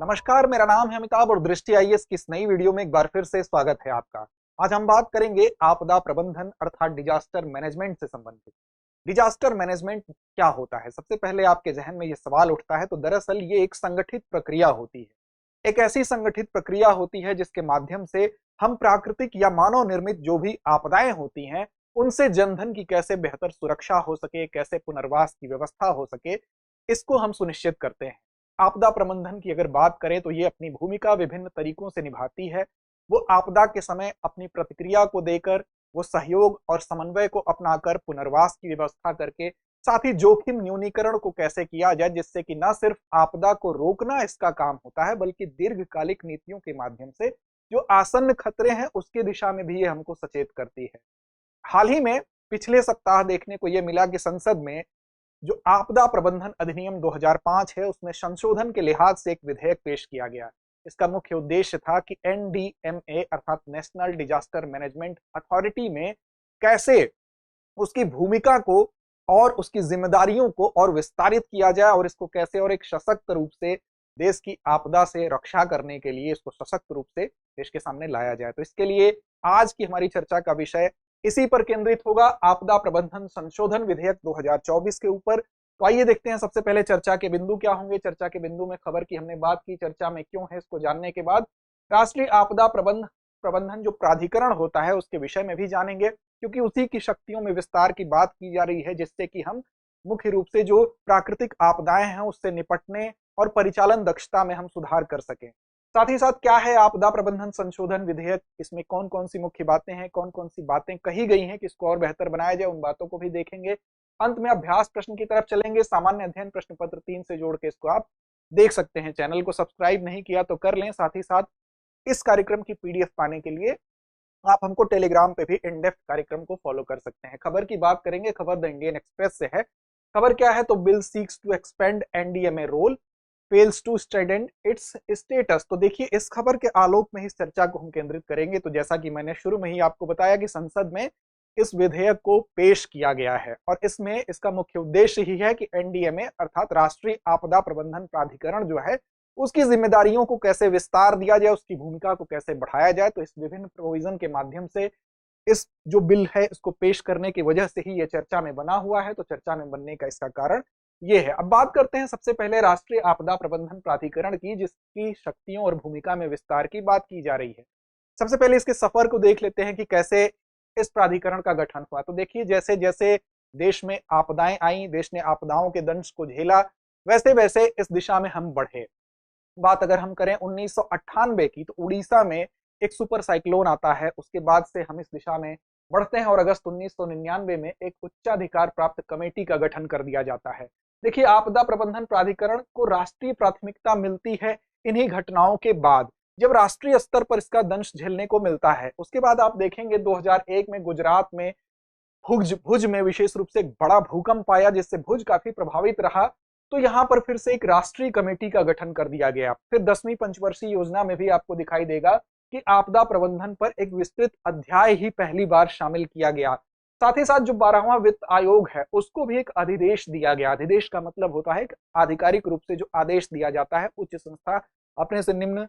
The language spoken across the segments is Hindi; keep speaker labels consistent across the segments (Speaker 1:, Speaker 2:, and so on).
Speaker 1: नमस्कार, मेरा नाम है अमिताभ और दृष्टि आईएएस की इस नई वीडियो में एक बार फिर से स्वागत है आपका। आज हम बात करेंगे आपदा प्रबंधन अर्थात डिजास्टर मैनेजमेंट से संबंधित। डिजास्टर मैनेजमेंट क्या होता है? सबसे पहले आपके जहन में ये सवाल उठता है, तो दरअसल ये एक संगठित प्रक्रिया होती है। एक ऐसी संगठित प्रक्रिया होती है जिसके माध्यम से हम प्राकृतिक या मानव निर्मित जो भी आपदाएं होती हैं, उनसे जनधन की कैसे बेहतर सुरक्षा हो सके, कैसे पुनर्वास की व्यवस्था हो सके, इसको हम सुनिश्चित करते हैं। आपदा प्रबंधन की अगर बात करें तो ये अपनी भूमिका विभिन्न तरीकों से निभाती है। वो आपदा के समय अपनी प्रतिक्रिया को देकर, वो सहयोग और समन्वय को अपनाकर पुनर्वास की व्यवस्था करके, साथ ही जोखिम न्यूनीकरण को कैसे किया जाए जिससे कि न सिर्फ आपदा को रोकना इसका काम होता है, बल्कि दीर्घकालिक नीतियों के माध्यम से जो आसन्न खतरे हैं उसके दिशा में भी ये हमको सचेत करती है। हाल ही में पिछले सप्ताह देखने को ये मिला कि संसद में जो आपदा प्रबंधन अधिनियम 2005 है, उसमें संशोधन के लिहाज से एक विधेयक पेश किया गया। इसका मुख्य उद्देश्य था कि एनडीएमए अर्थात नेशनल डिजास्टर मैनेजमेंट अथॉरिटी में कैसे उसकी भूमिका को और उसकी जिम्मेदारियों को और विस्तारित किया जाए और इसको कैसे और एक सशक्त रूप से देश की आपदा से रक्षा करने के लिए इसको सशक्त रूप से देश के सामने लाया जाए। तो इसके लिए आज की हमारी चर्चा का विषय इसी पर केंद्रित होगा, आपदा प्रबंधन संशोधन विधेयक 2024 के ऊपर। तो आइए देखते हैं सबसे पहले चर्चा के बिंदु क्या होंगे। चर्चा के बिंदु में खबर की हमने बात की, चर्चा में क्यों है इसको जानने के बाद राष्ट्रीय आपदा प्रबंधन जो प्राधिकरण होता है उसके विषय में भी जानेंगे, क्योंकि उसी की शक्तियों में विस्तार की बात की जा रही है जिससे कि हम मुख्य रूप से जो प्राकृतिक आपदाएं हैं उससे निपटने और परिचालन दक्षता में हम सुधार कर सकें। साथ ही साथ क्या है आपदा प्रबंधन संशोधन विधेयक, इसमें कौन कौन सी मुख्य बातें हैं, कौन कौन सी बातें कही गई हैं कि इसको और बेहतर बनाया जाए, उन बातों को भी देखेंगे। अंत में अभ्यास प्रश्न की तरफ चलेंगे। सामान्य अध्ययन प्रश्न पत्र 3 से जोड़ के इसको आप देख सकते हैं। चैनल को सब्सक्राइब नहीं किया तो कर लें। साथ ही साथ इस कार्यक्रम की पीडीएफ पाने के लिए आप हमको टेलीग्राम पे भी इन डेप्थ कार्यक्रम को फॉलो कर सकते हैं। खबर की बात करेंगे, खबर द इंडियन एक्सप्रेस से है। खबर क्या है? तो bill seeks to expand NDMA role, fails to strengthen its status. तो देखिए, इस खबर के आलोक में इस चर्चा को हम केंद्रित करेंगे। तो जैसा कि मैंने शुरू में ही आपको बताया कि संसद में इस विधेयक को पेश किया गया है और इसमें इसका मुख्य उद्देश्य ही है कि एनडीएमए अर्थात राष्ट्रीय आपदा प्रबंधन प्राधिकरण जो है उसकी जिम्मेदारियों को कैसे विस्तार दिया जाए, उसकी भूमिका को कैसे बढ़ाया जाए। तो इस विभिन्न प्रोविजन के माध्यम से इस जो बिल है इसको पेश करने की वजह से ही ये चर्चा में बना हुआ है। तो चर्चा में बनने का इसका कारण ये है। अब बात करते हैं सबसे पहले राष्ट्रीय आपदा प्रबंधन प्राधिकरण की, जिसकी शक्तियों और भूमिका में विस्तार की बात की जा रही है। सबसे पहले इसके सफर को देख लेते हैं कि कैसे इस प्राधिकरण का गठन हुआ। तो देखिए, जैसे जैसे देश में आपदाएं आई, देश ने आपदाओं के दंश को झेला, वैसे वैसे इस दिशा में हम बढ़े। बात अगर हम करें 1998 की, तो उड़ीसा में एक सुपर साइक्लोन आता है। उसके बाद से हम इस दिशा में बढ़ते हैं और अगस्त 1999 में एक उच्चाधिकार प्राप्त कमेटी का गठन कर दिया जाता है। देखिए, आपदा प्रबंधन प्राधिकरण को राष्ट्रीय प्राथमिकता मिलती है इन्हीं घटनाओं के बाद, जब राष्ट्रीय स्तर पर इसका दंश झेलने को मिलता है। उसके बाद आप देखेंगे 2001 में गुजरात में भुज में विशेष रूप से एक बड़ा भूकंप आया जिससे भुज काफी प्रभावित रहा। तो यहाँ पर फिर से एक राष्ट्रीय कमेटी का गठन कर दिया गया। फिर 10वीं पंचवर्षीय योजना में भी आपको दिखाई देगा कि आपदा प्रबंधन पर एक विस्तृत अध्याय ही पहली बार शामिल किया गया। साथ ही साथ जो 12वां वित्त आयोग है उसको भी एक अधिदेश दिया गया। अधिदेश का मतलब होता है आधिकारिक रूप से जो आदेश दिया जाता है, उच्च संस्था अपने से निम्न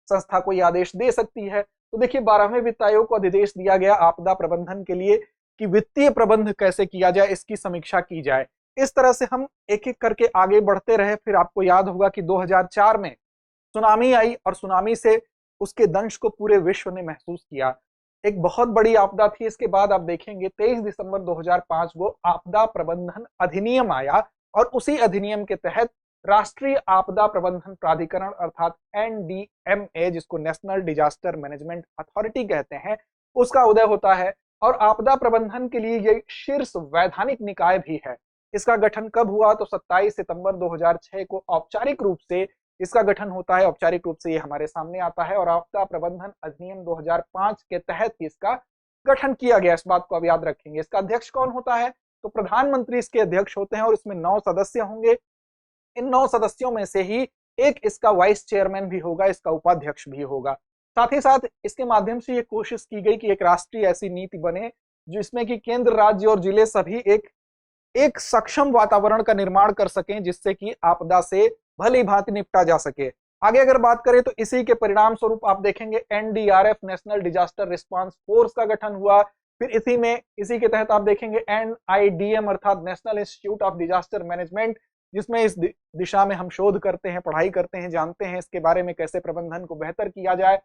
Speaker 1: संस्था को यह आदेश दे सकती है। तो देखिए, 12वें वित्त आयोग को अधिदेश दिया गया आपदा प्रबंधन के लिए कि वित्तीय प्रबंध कैसे किया जाए, इसकी समीक्षा की जाए। इस तरह से हम एक एक करके आगे बढ़ते रहे। फिर आपको याद होगा कि 2004 में सुनामी आई और सुनामी से उसके दंश को पूरे विश्व ने महसूस किया। एक बहुत बड़ी आपदा थी। इसके बाद आप देखेंगे 23 दिसंबर 2005 को आपदा प्रबंधन अधिनियम आया और उसी अधिनियम के तहत राष्ट्रीय आपदा प्रबंधन प्राधिकरण अर्थात एनडीएमए, जिसको नेशनल डिजास्टर मैनेजमेंट अथॉरिटी कहते हैं, उसका उदय होता है। और आपदा प्रबंधन के लिए ये शीर्ष वैधानिक निकाय भी है। इसका गठन कब हुआ? तो 27 सितंबर 2006 को औपचारिक रूप से इसका गठन होता है। औपचारिक रूप से ये हमारे सामने आता है और आपदा प्रबंधन अधिनियम 2005 के तहत इसका गठन किया गया। इस बात को आप याद रखेंगे। इसका अध्यक्ष कौन होता है? तो प्रधानमंत्री इसके अध्यक्ष होते हैं और इसमें 9 सदस्य होंगे। इन 9 सदस्यों में से ही एक इसका वाइस चेयरमैन भी होगा, इसका उपाध्यक्ष भी होगा। साथ ही साथ इसके माध्यम से ये कोशिश की गई कि एक राष्ट्रीय ऐसी नीति बने जिसमें कि केंद्र, राज्य और जिले सभी एक सक्षम वातावरण का निर्माण कर सकें जिससे कि आपदा से भली भांति निपटा जा सके। आगे अगर बात करें तो इसी के परिणाम स्वरूप आप देखेंगे NDRF national disaster response force का गठन हुआ। फिर इसी के तहत आप देखेंगे एनआईडीएम अर्थात national institute of disaster management, जिसमें इस दिशा में हम शोध करते हैं, पढ़ाई करते हैं, जानते हैं इसके बारे में कैसे प्रबंधन को बेहतर किया जाए।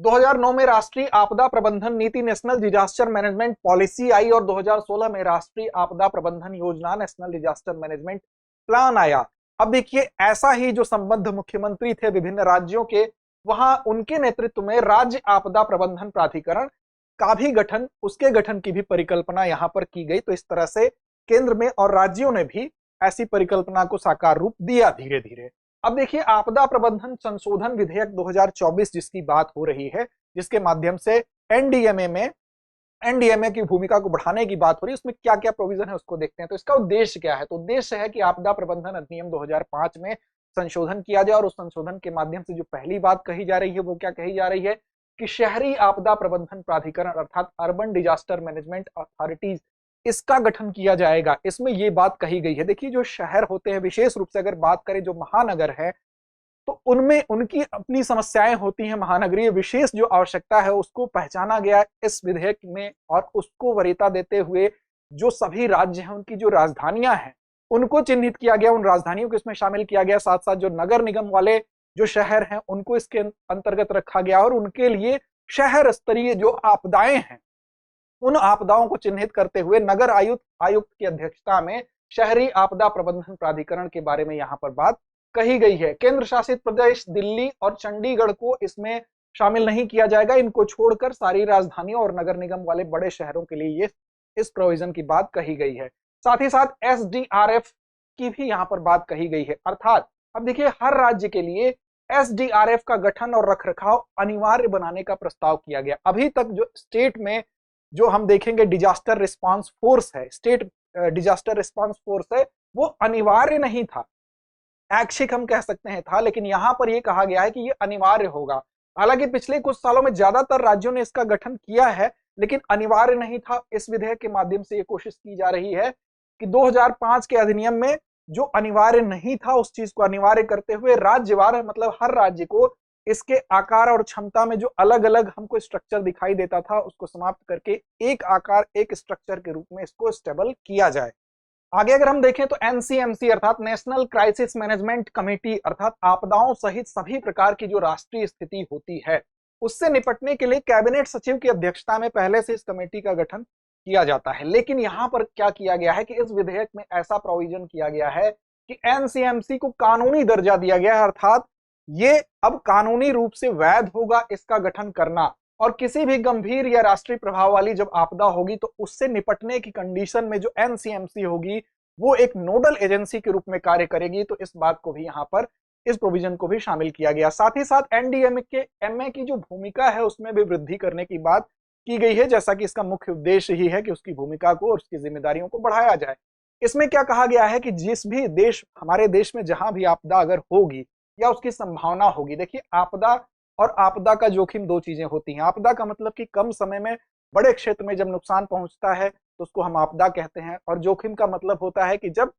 Speaker 1: 2009 में राष्ट्रीय आपदा प्रबंधन नीति नेशनल डिजास्टर मैनेजमेंट पॉलिसी आई और 2016 में राष्ट्रीय आपदा प्रबंधन योजना नेशनल डिजास्टर मैनेजमेंट प्लान आया। अब देखिए ऐसा ही जो संबद्ध मुख्यमंत्री थे विभिन्न राज्यों के, वहां उनके नेतृत्व में राज्य आपदा प्रबंधन प्राधिकरण का भी गठन, उसके गठन की भी परिकल्पना यहां पर की गई। तो इस तरह से केंद्र में और राज्यों ने भी ऐसी परिकल्पना को साकार रूप दिया धीरे धीरे। अब देखिए आपदा प्रबंधन संशोधन विधेयक 2024 जिसकी बात हो रही है, जिसके माध्यम से एनडीएमए की भूमिका को बढ़ाने की बात हो रही है, उसमें क्या क्या प्रोविजन है उसको देखते हैं। तो इसका उद्देश्य क्या है? तो उद्देश्य है कि आपदा प्रबंधन अधिनियम 2005 में संशोधन किया जाए और उस संशोधन के माध्यम से जो पहली बात कही जा रही है वो क्या कही जा रही है कि शहरी आपदा प्रबंधन प्राधिकरण अर्थात अर्बन डिजास्टर मैनेजमेंट अथॉरिटीज, इसका गठन किया जाएगा। इसमें ये बात कही गई है। देखिए जो शहर होते हैं, विशेष रूप से अगर बात करें जो महानगर है, तो उनमें उनकी अपनी समस्याएं होती हैं। महानगरीय विशेष जो आवश्यकता है उसको पहचाना गया इस विधेयक में और उसको वरीयता देते हुए जो सभी राज्य हैं उनकी जो राजधानियां हैं उनको चिन्हित किया गया, उन राजधानियों को इसमें शामिल किया गया। साथ साथ जो नगर निगम वाले जो शहर हैं उनको इसके अंतर्गत रखा गया और उनके लिए शहर स्तरीय जो आपदाएं हैं उन आपदाओं को चिन्हित करते हुए नगर आयुक्त की अध्यक्षता में शहरी आपदा प्रबंधन प्राधिकरण के बारे में यहाँ पर बात कही गई है। केंद्र शासित प्रदेश दिल्ली और चंडीगढ़ को इसमें शामिल नहीं किया जाएगा। इनको छोड़कर सारी राजधानियों और नगर निगम वाले बड़े शहरों के लिए ये इस प्रोविजन की बात कही गई है। साथ ही साथ एसडीआरएफ की भी यहाँ पर बात कही गई है। अर्थात अब देखिए हर राज्य के लिए एसडीआरएफ का गठन और रखरखाव अनिवार्य बनाने का प्रस्ताव किया गया। अभी तक जो स्टेट में जो हम देखेंगे डिजास्टर रिस्पांस फोर्स है, स्टेट डिजास्टर रिस्पांस फोर्स है, वो अनिवार्य नहीं था, ऐच्छिक हम कह सकते हैं था, लेकिन यहां पर यह कहा गया है कि यह अनिवार्य होगा। हालांकि पिछले कुछ सालों में ज्यादातर राज्यों ने इसका गठन किया है लेकिन अनिवार्य नहीं था। इस विधेयक के माध्यम से यह कोशिश की जा रही है कि 2005 के अधिनियम में जो अनिवार्य नहीं था उस चीज को अनिवार्य करते हुए राज्यवार, मतलब हर राज्य को इसके आकार और क्षमता में जो अलग अलग हमको स्ट्रक्चर दिखाई देता था उसको समाप्त करके एक आकार एक स्ट्रक्चर के रूप में इसको स्टेबल किया जाए। आगे अगर हम देखें तो एनसीएमसी अर्थात नेशनल क्राइसिस मैनेजमेंट कमेटी अर्थात आपदाओं सहित सभी प्रकार की जो राष्ट्रीय स्थिति होती है उससे निपटने के लिए कैबिनेट सचिव की अध्यक्षता में पहले से इस कमेटी का गठन किया जाता है। लेकिन यहां पर क्या किया गया है कि इस विधेयक में ऐसा प्रोविजन किया गया है कि एनसीएमसी को कानूनी दर्जा दिया गया है, अर्थात ये अब कानूनी रूप से वैध होगा इसका गठन करना और किसी भी गंभीर या राष्ट्रीय प्रभाव वाली जब आपदा होगी तो उससे निपटने की कंडीशन में जो एनसीएमसी होगी वो एक नोडल एजेंसी के रूप में कार्य करेगी। तो इस बात को भी यहाँ पर इस प्रोविजन को भी शामिल किया गया। साथ ही साथ एनडीएमए की जो भूमिका है उसमें भी वृद्धि करने की बात की गई है, जैसा कि इसका मुख्य उद्देश्य ही है कि उसकी भूमिका को और उसकी जिम्मेदारियों को बढ़ाया जाए। इसमें क्या कहा गया है कि जिस भी देश, हमारे देश में जहां भी आपदा अगर होगी या उसकी संभावना होगी, देखिए आपदा और आपदा का जोखिम दो चीजें होती हैं। आपदा का मतलब कि कम समय में बड़े क्षेत्र में जब नुकसान पहुंचता है तो उसको हम आपदा कहते हैं, और जोखिम का मतलब होता है कि जब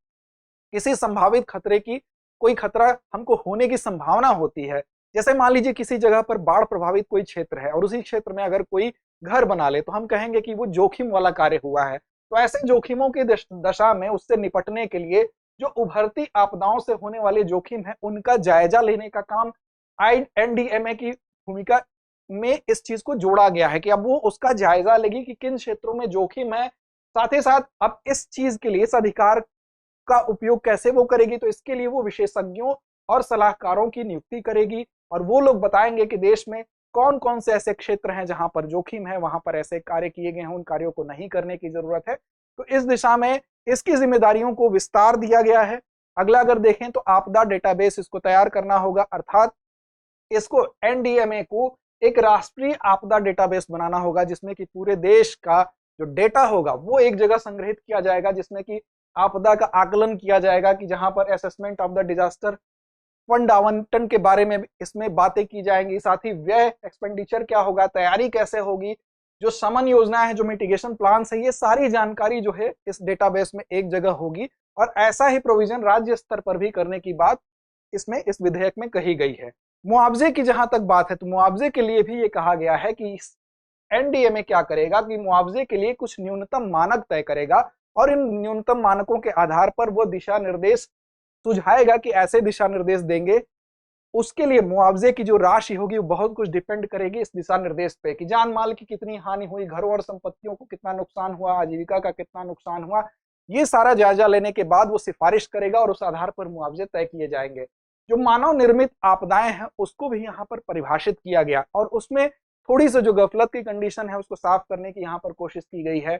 Speaker 1: किसी संभावित खतरे की कोई खतरा हमको होने की संभावना होती है। जैसे मान लीजिए किसी जगह पर बाढ़ प्रभावित कोई क्षेत्र है और उसी क्षेत्र में अगर कोई घर बना ले तो हम कहेंगे कि वो जोखिम वाला कार्य हुआ है। तो ऐसे जोखिमों की दशा में उससे निपटने के लिए जो उभरती आपदाओं से होने वाले जोखिम है उनका जायजा लेने का काम एनडीएमए की भूमिका में इस चीज को जोड़ा गया है कि अब वो उसका जायजा लेगी कि किन क्षेत्रों में जोखिम है। साथ ही साथ अब इस चीज के लिए, इस अधिकार का उपयोग कैसे वो करेगी, तो इसके लिए वो विशेषज्ञों और सलाहकारों की नियुक्ति करेगी और वो लोग बताएंगे कि देश में कौन कौन से ऐसे क्षेत्र हैं जहां पर जोखिम है, वहां पर ऐसे कार्य किए गए हैं, उन कार्यों को नहीं करने की जरूरत है। तो इस दिशा में इसकी जिम्मेदारियों को विस्तार दिया गया है। अगला अगर देखें तो आपदा डेटाबेस इसको तैयार करना होगा, अर्थात इसको एनडीएमए को एक राष्ट्रीय आपदा डेटाबेस बनाना होगा जिसमें कि पूरे देश का जो डेटा होगा वो एक जगह संग्रहित किया जाएगा, जिसमें कि आपदा का आकलन किया जाएगा कि जहां पर assessment of the disaster fund आवंटन के बारे में इसमें बातें की जाएंगी। साथ ही व्यय एक्सपेंडिचर क्या होगा, तैयारी कैसे होगी, जो शमन योजना है, जो मिटिगेशन प्लान है, ये सारी जानकारी जो है इस डेटाबेस में एक जगह होगी। और ऐसा ही प्रोविजन राज्य स्तर पर भी करने की बात इसमें इस विधेयक में कही गई है। मुआवजे की जहां तक बात है तो मुआवजे के लिए भी ये कहा गया है कि एनडीएमए क्या करेगा कि मुआवजे के लिए कुछ न्यूनतम मानक तय करेगा और इन न्यूनतम मानकों के आधार पर वो दिशा निर्देश सुझाएगा कि ऐसे दिशा निर्देश देंगे। उसके लिए मुआवजे की जो राशि होगी वो बहुत कुछ डिपेंड करेगी इस दिशा निर्देश पे कि जान माल की कितनी हानि हुई, घरों और संपत्तियों को कितना नुकसान हुआ, आजीविका का कितना नुकसान हुआ। ये सारा जायजा लेने के बाद वो सिफारिश करेगा और उस आधार पर मुआवजे तय किए जाएंगे। जो मानव निर्मित आपदाएं हैं उसको भी यहाँ पर परिभाषित किया गया और उसमें थोड़ी सी जो गफलत की कंडीशन है उसको साफ करने की यहाँ पर कोशिश की गई है।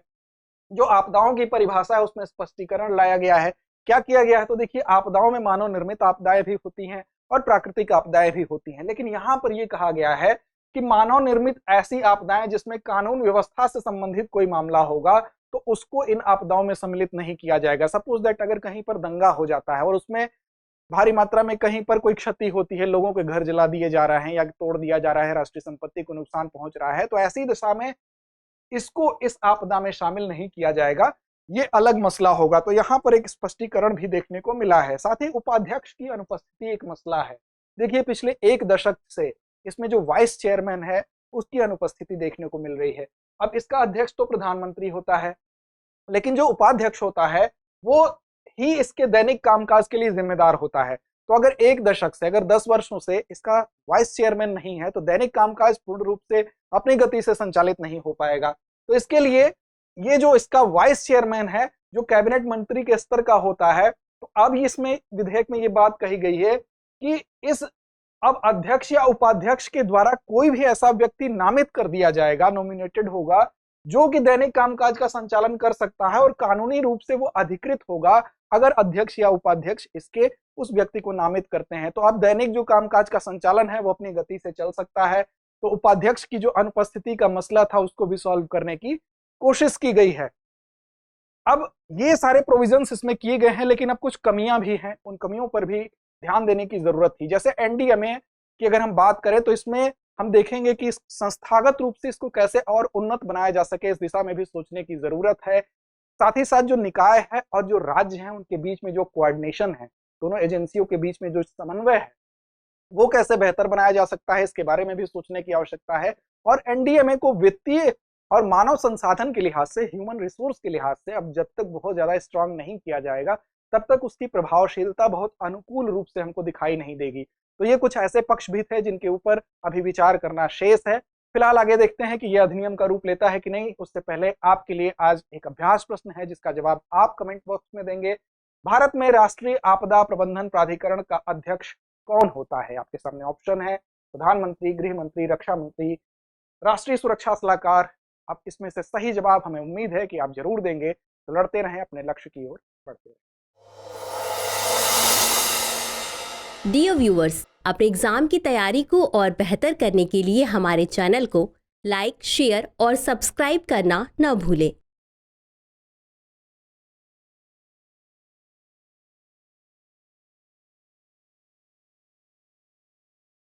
Speaker 1: जो आपदाओं की परिभाषा है उसमें स्पष्टीकरण लाया गया है। क्या किया गया है तो देखिए, आपदाओं में मानव निर्मित आपदाएं भी होती हैं और प्राकृतिक आपदाएं भी होती हैं, लेकिन यहाँ पर यह कहा गया है कि मानव निर्मित ऐसी आपदाएं जिसमें कानून व्यवस्था से संबंधित कोई मामला होगा तो उसको इन आपदाओं में सम्मिलित नहीं किया जाएगा। सपोज दैट अगर कहीं पर दंगा हो जाता है और उसमें भारी मात्रा में कहीं पर कोई क्षति होती है, लोगों के घर जला दिए जा रहे हैं या तोड़ दिया जा रहा है, राष्ट्रीय संपत्ति को नुकसान पहुंच रहा है, तो ऐसी दशा में इसको इस आपदा में शामिल नहीं किया जाएगा, ये अलग मसला होगा। तो यहाँ पर एक स्पष्टीकरण भी देखने को मिला है। साथ ही उपाध्यक्ष की अनुपस्थिति एक मसला है। देखिए, पिछले एक दशक से इसमें जो वाइस चेयरमैन है उसकी अनुपस्थिति देखने को मिल रही है। अब इसका अध्यक्ष तो प्रधानमंत्री होता है, लेकिन जो उपाध्यक्ष होता है वो ही इसके दैनिक कामकाज के लिए जिम्मेदार होता है। तो अगर एक दशक से, अगर 10 वर्षों से इसका वाइस चेयरमैन नहीं है तो दैनिक कामकाज पूर्ण रूप से अपनी गति से संचालित नहीं हो पाएगा। तो इसके लिए ये जो इसका वाइस चेयरमैन है जो कैबिनेट मंत्री के स्तर का होता है, तो अब इसमें विधेयक में ये बात कही गई है कि इस अब अध्यक्ष या उपाध्यक्ष के द्वारा कोई भी ऐसा व्यक्ति नामित कर दिया जाएगा, नॉमिनेटेड होगा, जो कि दैनिक कामकाज का संचालन कर सकता है और कानूनी रूप से वो अधिकृत होगा अगर अध्यक्ष या उपाध्यक्ष इसके उस व्यक्ति को नामित करते हैं। तो अब दैनिक जो कामकाज का संचालन है वो अपनी गति से चल सकता है। तो उपाध्यक्ष की जो अनुपस्थिति का मसला था उसको भी सॉल्व करने की कोशिश की गई है। अब ये सारे प्रोविजंस इसमें किए गए हैं, लेकिन अब कुछ कमियां भी हैं, उन कमियों पर भी ध्यान देने की जरूरत थी। जैसे एनडीएमए की अगर हम बात करें तो इसमें हम देखेंगे कि संस्थागत रूप से इसको कैसे और उन्नत बनाया जा सके, इस दिशा में भी सोचने की जरूरत है। साथ ही साथ जो निकाय है और जो राज्य हैं उनके बीच में जो कोऑर्डिनेशन है, दोनों एजेंसियों के बीच में जो समन्वय है वो कैसे बेहतर बनाया जा सकता है, इसके बारे में भी सोचने की आवश्यकता है। और एनडीएमए को वित्तीय और मानव संसाधन के लिहाज से, ह्यूमन रिसोर्स के लिहाज से अब जब तक बहुत ज्यादा स्ट्रांग नहीं किया जाएगा तब तक उसकी प्रभावशीलता बहुत अनुकूल रूप से हमको दिखाई नहीं देगी। तो ये कुछ ऐसे पक्ष भी थे जिनके ऊपर अभी विचार करना शेष है। फिलहाल आगे देखते हैं कि यह अधिनियम का रूप लेता है कि नहीं। उससे पहले आपके लिए आज एक अभ्यास प्रश्न है जिसका जवाब आप कमेंट बॉक्स में देंगे। भारत में राष्ट्रीय आपदा प्रबंधन प्राधिकरण का अध्यक्ष कौन होता है? आपके सामने ऑप्शन है प्रधानमंत्री, गृह मंत्री, रक्षा मंत्री, राष्ट्रीय सुरक्षा सलाहकार। अब इसमें से सही जवाब हमें उम्मीद है कि आप जरूर देंगे। तो लड़ते रहें, अपने लक्ष्य की ओर बढ़ते रहें।
Speaker 2: डियर व्यूअर्स, अपने एग्जाम की तैयारी को और बेहतर करने के लिए हमारे चैनल को लाइक, शेयर और सब्सक्राइब करना न भूलें।